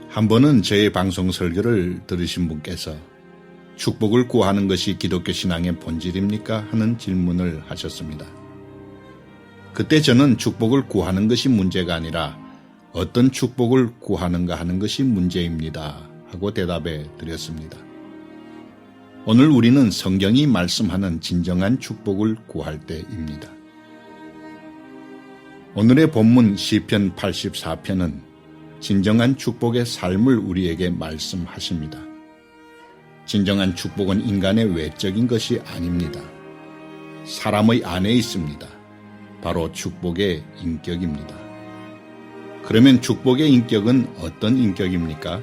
한 번은 저의 방송 설교를 들으신 분께서 축복을 구하는 것이 기독교 신앙의 본질입니까? 하는 질문을 하셨습니다. 그때 저는 축복을 구하는 것이 문제가 아니라 어떤 축복을 구하는가 하는 것이 문제입니다 하고 대답해 드렸습니다. 오늘 우리는 성경이 말씀하는 진정한 축복을 구할 때입니다. 오늘의 본문 시편 84편은 진정한 축복의 삶을 우리에게 말씀하십니다. 진정한 축복은 인간의 외적인 것이 아닙니다. 사람의 안에 있습니다. 바로 축복의 인격입니다. 그러면 축복의 인격은 어떤 인격입니까?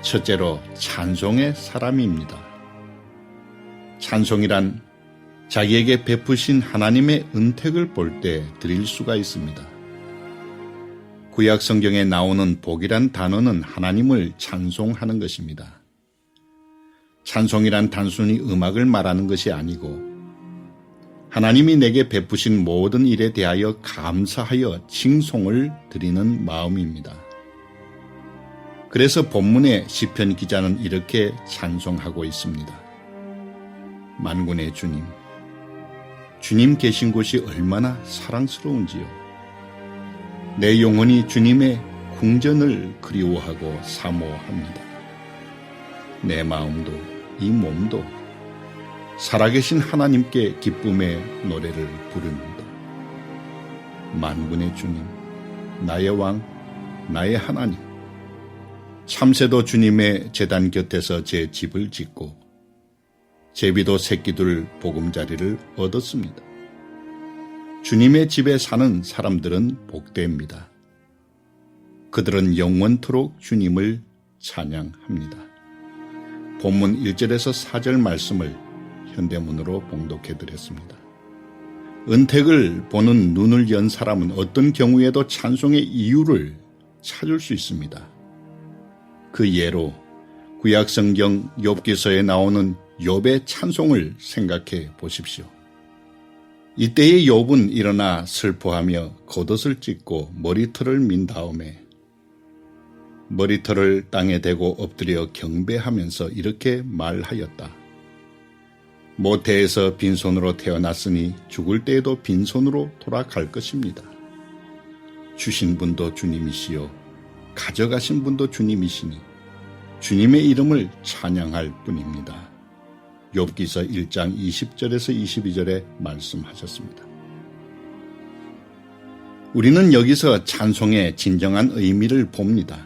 첫째로 찬송의 사람입니다. 찬송이란 자기에게 베푸신 하나님의 은택을 볼 때 드릴 수가 있습니다. 구약 성경에 나오는 복이란 단어는 하나님을 찬송하는 것입니다. 찬송이란 단순히 음악을 말하는 것이 아니고 하나님이 내게 베푸신 모든 일에 대하여 감사하여 칭송을 드리는 마음입니다. 그래서 본문의 시편 기자는 이렇게 찬송하고 있습니다. 만군의 주님, 주님 계신 곳이 얼마나 사랑스러운지요. 내 영혼이 주님의 궁전을 그리워하고 사모합니다. 내 마음도 이 몸도 살아계신 하나님께 기쁨의 노래를 부릅니다. 만군의 주님, 나의 왕, 나의 하나님, 참새도 주님의 제단 곁에서 제 집을 짓고 제비도 새끼들 보금자리를 얻었습니다. 주님의 집에 사는 사람들은 복되입니다. 그들은 영원토록 주님을 찬양합니다. 본문 1절에서 4절 말씀을 현대문으로 봉독해드렸습니다. 은택을 보는 눈을 연 사람은 어떤 경우에도 찬송의 이유를 찾을 수 있습니다. 그 예로 구약성경 욥기서에 나오는 욥의 찬송을 생각해 보십시오. 이때의 욥은 일어나 슬퍼하며 겉옷을 찢고 머리털을 민 다음에 머리털을 땅에 대고 엎드려 경배하면서 이렇게 말하였다. 모태에서 빈손으로 태어났으니 죽을 때에도 빈손으로 돌아갈 것입니다. 주신 분도 주님이시요 가져가신 분도 주님이시니 주님의 이름을 찬양할 뿐입니다. 욥기서 1장 20절에서 22절에 말씀하셨습니다. 우리는 여기서 찬송의 진정한 의미를 봅니다.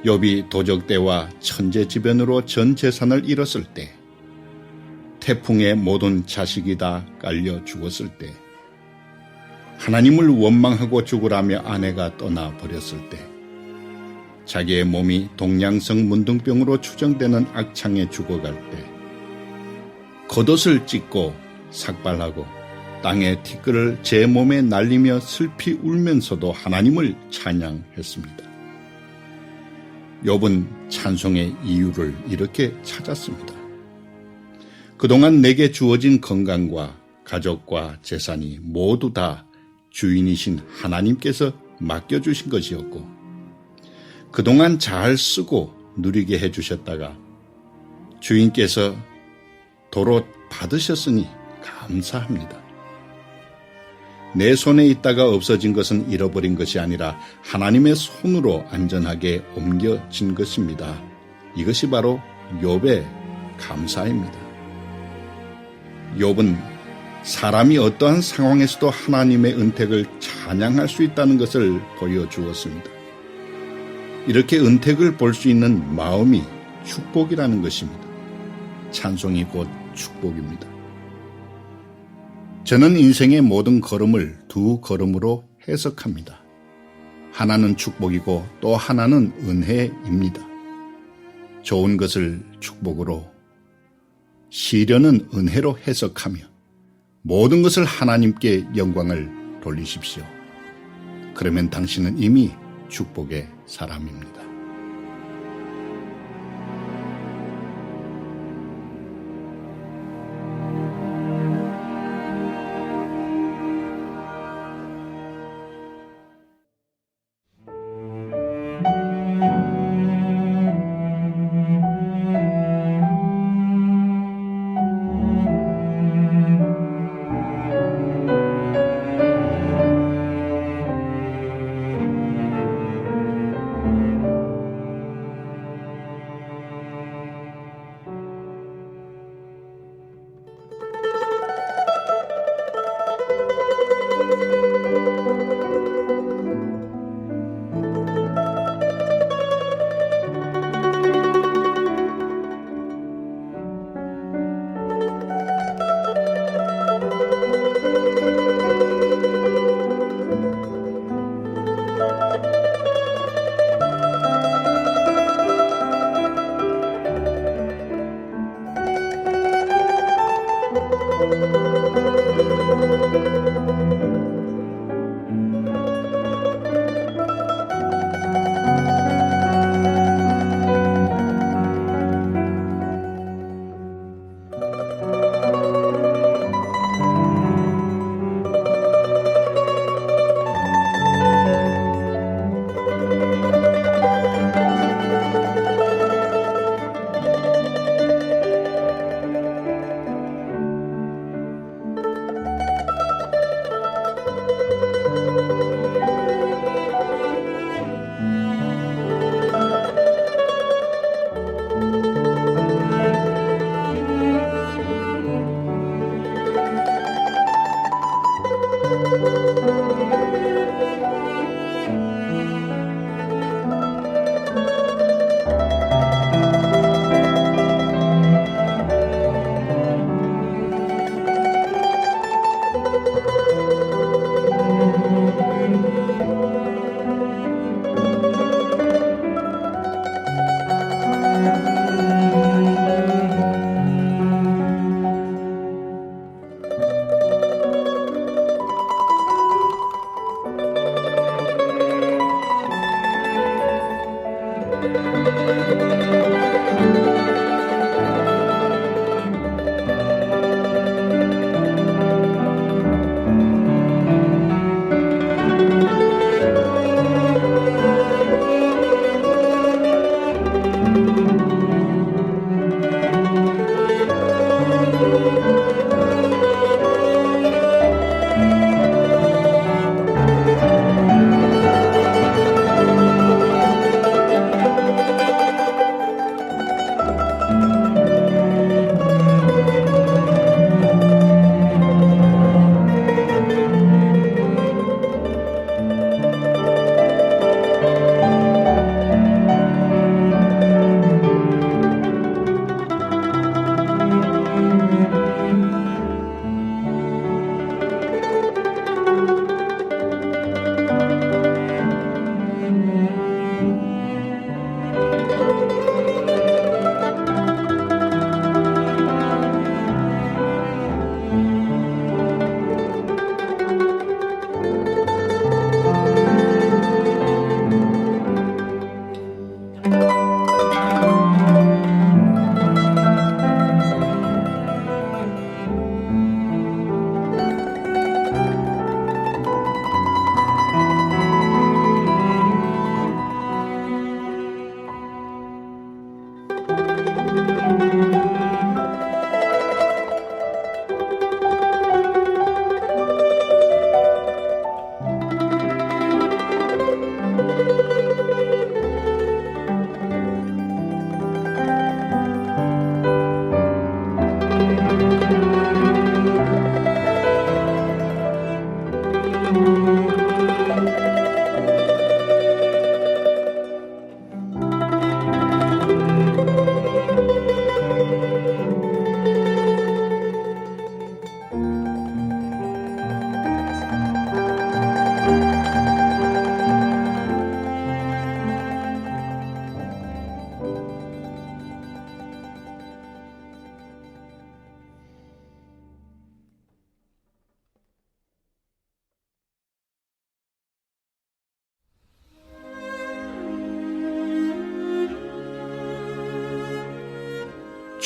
욥이 도적대와 천재지변으로 전 재산을 잃었을 때, 태풍에 모든 자식이 다 깔려 죽었을 때, 하나님을 원망하고 죽으라며 아내가 떠나버렸을 때, 자기의 몸이 동양성 문둥병으로 추정되는 악창에 죽어갈 때, 겉옷을 찢고 삭발하고 땅의 티끌을 제 몸에 날리며 슬피 울면서도 하나님을 찬양했습니다. 욥은 찬송의 이유를 이렇게 찾았습니다. 그동안 내게 주어진 건강과 가족과 재산이 모두 다 주인이신 하나님께서 맡겨주신 것이었고 그동안 잘 쓰고 누리게 해주셨다가 주인께서 도로 받으셨으니 감사합니다. 내 손에 있다가 없어진 것은 잃어버린 것이 아니라 하나님의 손으로 안전하게 옮겨진 것입니다. 이것이 바로 욥의 감사입니다. 욥은 사람이 어떠한 상황에서도 하나님의 은택을 찬양할 수 있다는 것을 보여주었습니다. 이렇게 은택을 볼 수 있는 마음이 축복이라는 것입니다. 찬송이 곧 축복입니다. 저는 인생의 모든 걸음을 두 걸음으로 해석합니다. 하나는 축복이고 또 하나는 은혜입니다. 좋은 것을 축복으로, 시련은 은혜로 해석하며 모든 것을 하나님께 영광을 돌리십시오. 그러면 당신은 이미 축복의 사람입니다.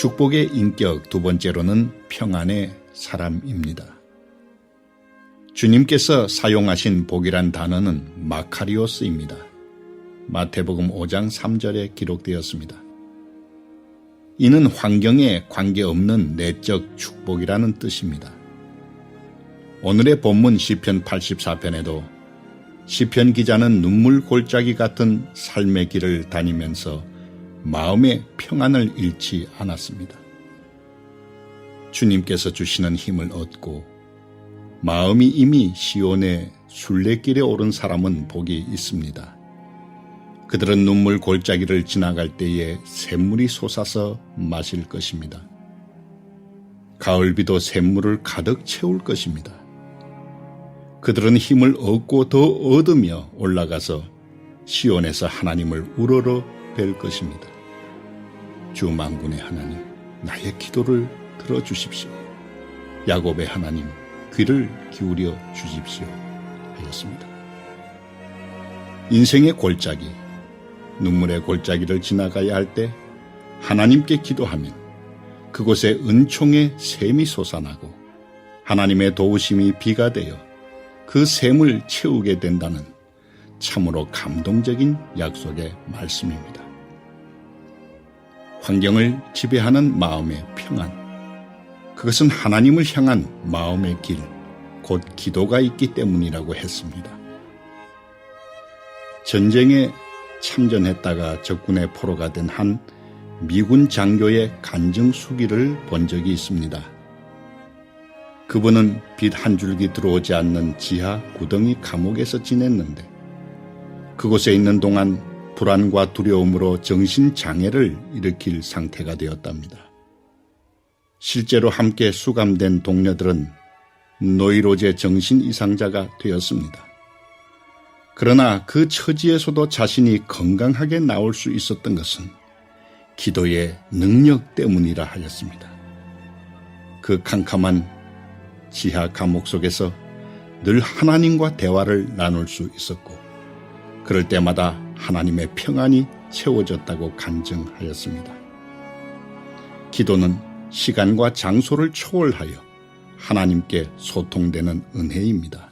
축복의 인격 두 번째로는 평안의 사람입니다. 주님께서 사용하신 복이란 단어는 마카리오스입니다. 마태복음 5장 3절에 기록되었습니다. 이는 환경에 관계없는 내적 축복이라는 뜻입니다. 오늘의 본문 시편 84편에도 시편 기자는 눈물 골짜기 같은 삶의 길을 다니면서 마음의 평안을 잃지 않았습니다. 주님께서 주시는 힘을 얻고 마음이 이미 시온의 순례길에 오른 사람은 복이 있습니다. 그들은 눈물 골짜기를 지나갈 때에 샘물이 솟아서 마실 것입니다. 가을비도 샘물을 가득 채울 것입니다. 그들은 힘을 얻고 더 얻으며 올라가서 시온에서 하나님을 우러러 뵐 것입니다. 주 만군의 하나님, 나의 기도를 들어주십시오. 야곱의 하나님, 귀를 기울여 주십시오 하였습니다. 인생의 골짜기, 눈물의 골짜기를 지나가야 할 때 하나님께 기도하면 그곳에 은총의 샘이 솟아나고 하나님의 도우심이 비가 되어 그 샘을 채우게 된다는 참으로 감동적인 약속의 말씀입니다. 환경을 지배하는 마음의 평안, 그것은 하나님을 향한 마음의 길, 곧 기도가 있기 때문이라고 했습니다. 전쟁에 참전했다가 적군의 포로가 된 한 미군 장교의 간증 수기를 본 적이 있습니다. 그분은 빛 한 줄기 들어오지 않는 지하 구덩이 감옥에서 지냈는데 그곳에 있는 동안 불안과 두려움으로 정신장애를 일으킬 상태가 되었답니다. 실제로 함께 수감된 동료들은 노이로제 정신 이상자가 되었습니다. 그러나 그 처지에서도 자신이 건강하게 나올 수 있었던 것은 기도의 능력 때문이라 하였습니다. 그 캄캄한 지하 감옥 속에서 늘 하나님과 대화를 나눌 수 있었고 그럴 때마다 하나님의 평안이 채워졌다고 간증하였습니다. 기도는 시간과 장소를 초월하여 하나님께 소통되는 은혜입니다.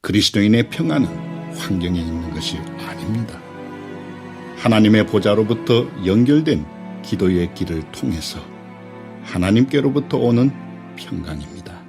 그리스도인의 평안은 환경에 있는 것이 아닙니다. 하나님의 보좌로부터 연결된 기도의 길을 통해서 하나님께로부터 오는 평강입니다.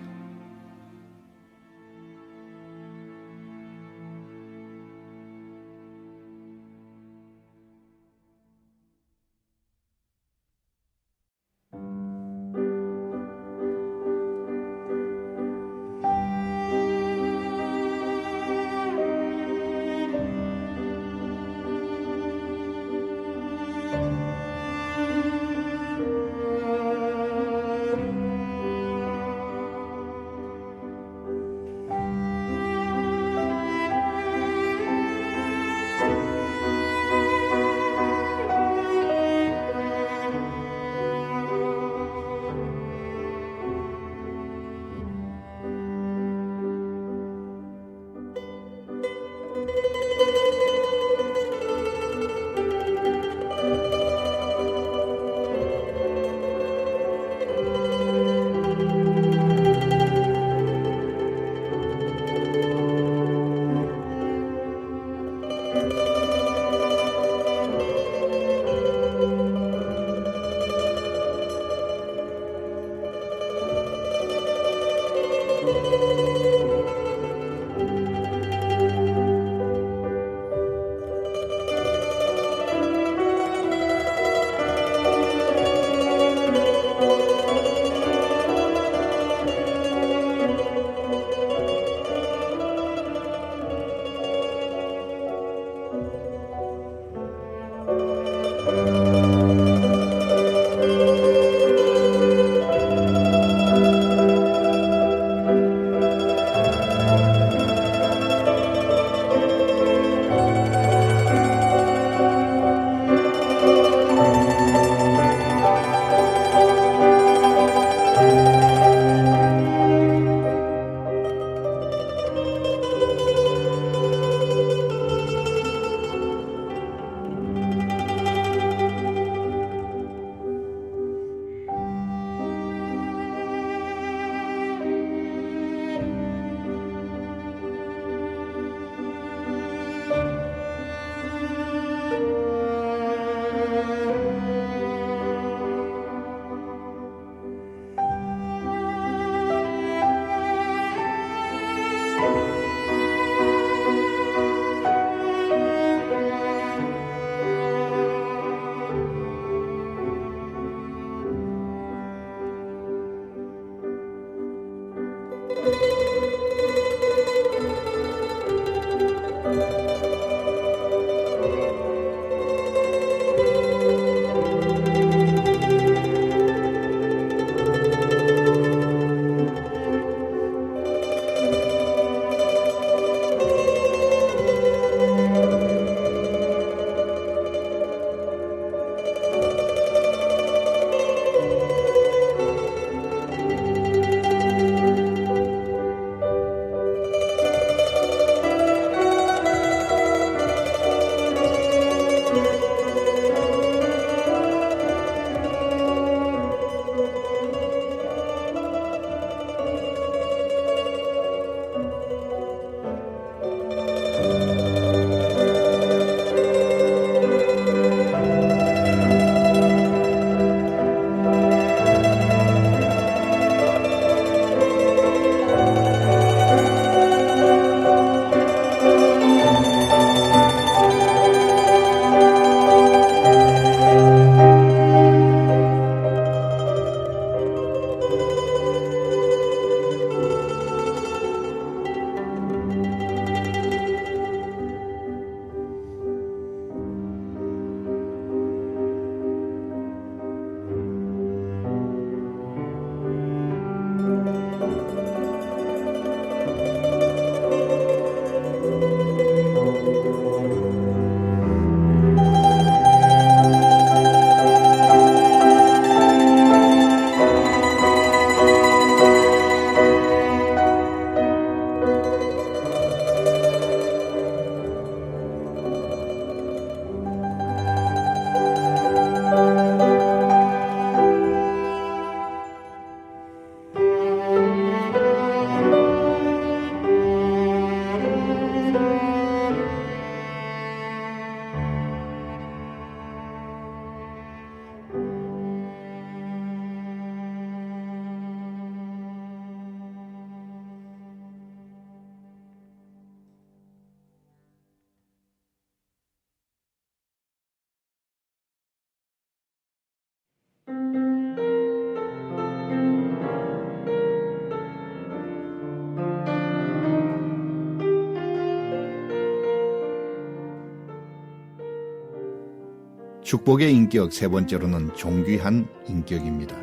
축복의 인격 세 번째로는 존귀한 인격입니다.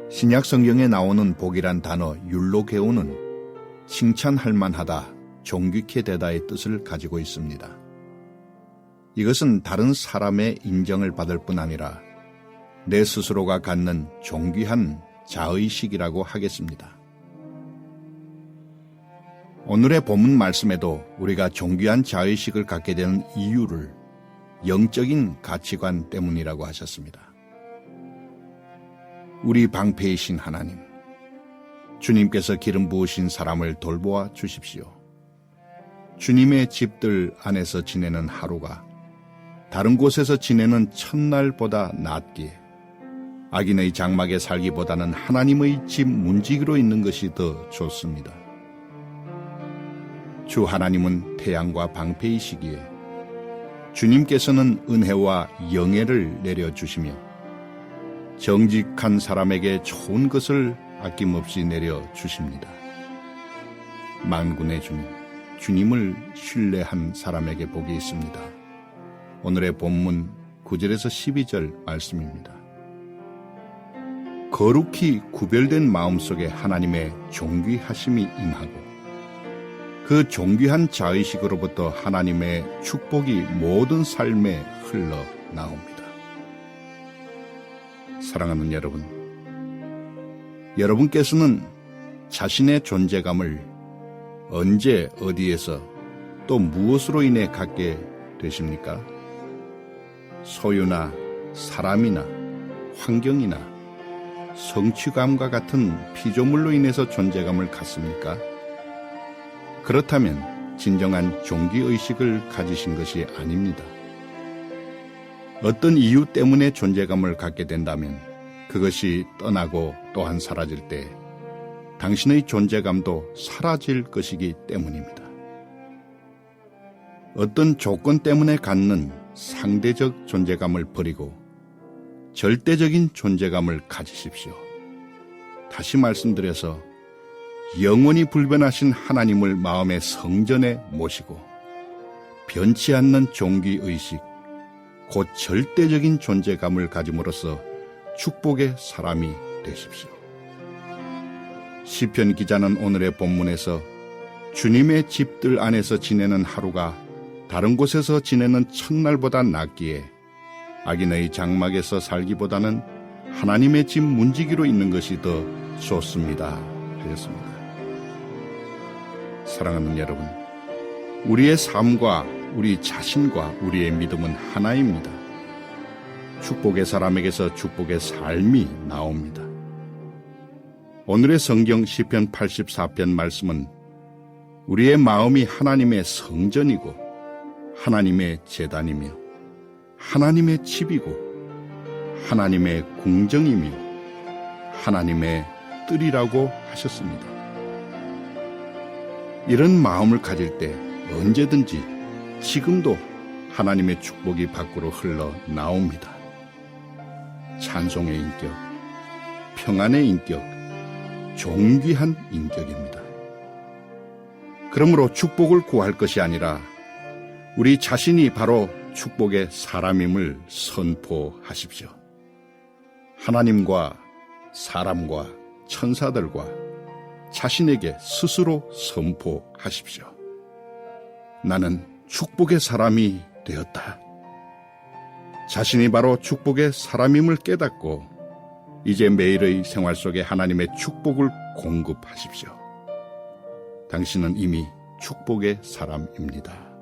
신약 성경에 나오는 복이란 단어 율로게오는 칭찬할 만하다, 존귀케 되다의 뜻을 가지고 있습니다. 이것은 다른 사람의 인정을 받을 뿐 아니라 내 스스로가 갖는 존귀한 자의식이라고 하겠습니다. 오늘의 본문 말씀에도 우리가 존귀한 자의식을 갖게 되는 이유를 영적인 가치관 때문이라고 하셨습니다. 우리 방패이신 하나님, 주님께서 기름 부으신 사람을 돌보아 주십시오. 주님의 집들 안에서 지내는 하루가 다른 곳에서 지내는 첫날보다 낫기에 악인의 장막에 살기보다는 하나님의 집 문지기로 있는 것이 더 좋습니다. 주 하나님은 태양과 방패이시기에 주님께서는 은혜와 영예를 내려주시며 정직한 사람에게 좋은 것을 아낌없이 내려주십니다. 만군의 주님, 주님을 신뢰한 사람에게 복이 있습니다. 오늘의 본문 9절에서 12절 말씀입니다. 거룩히 구별된 마음속에 하나님의 존귀하심이 임하고 그 존귀한 자의식으로부터 하나님의 축복이 모든 삶에 흘러나옵니다. 사랑하는 여러분, 여러분께서는 자신의 존재감을 언제 어디에서 또 무엇으로 인해 갖게 되십니까? 소유나 사람이나 환경이나 성취감과 같은 피조물로 인해서 존재감을 갖습니까? 그렇다면 진정한 존귀의식을 가지신 것이 아닙니다. 어떤 이유 때문에 존재감을 갖게 된다면 그것이 떠나고 또한 사라질 때 당신의 존재감도 사라질 것이기 때문입니다. 어떤 조건 때문에 갖는 상대적 존재감을 버리고 절대적인 존재감을 가지십시오. 다시 말씀드려서 영원히 불변하신 하나님을 마음의 성전에 모시고 변치 않는 존귀의식, 곧 절대적인 존재감을 가짐으로써 축복의 사람이 되십시오. 시편 기자는 오늘의 본문에서 주님의 집들 안에서 지내는 하루가 다른 곳에서 지내는 첫날보다 낫기에 악인의 장막에서 살기보다는 하나님의 집 문지기로 있는 것이 더 좋습니다 하였습니다. 사랑하는 여러분, 우리의 삶과 우리 자신과 우리의 믿음은 하나입니다. 축복의 사람에게서 축복의 삶이 나옵니다. 오늘의 성경 시편 84편 말씀은 우리의 마음이 하나님의 성전이고 하나님의 제단이며 하나님의 집이고 하나님의 궁정이며 하나님의 뜰이라고 하셨습니다. 이런 마음을 가질 때 언제든지 지금도 하나님의 축복이 밖으로 흘러나옵니다. 찬송의 인격, 평안의 인격, 존귀한 인격입니다. 그러므로 축복을 구할 것이 아니라 우리 자신이 바로 축복의 사람임을 선포하십시오. 하나님과 사람과 천사들과 자신에게 스스로 선포하십시오. 나는 축복의 사람이 되었다. 자신이 바로 축복의 사람임을 깨닫고 이제 매일의 생활 속에 하나님의 축복을 공급하십시오. 당신은 이미 축복의 사람입니다.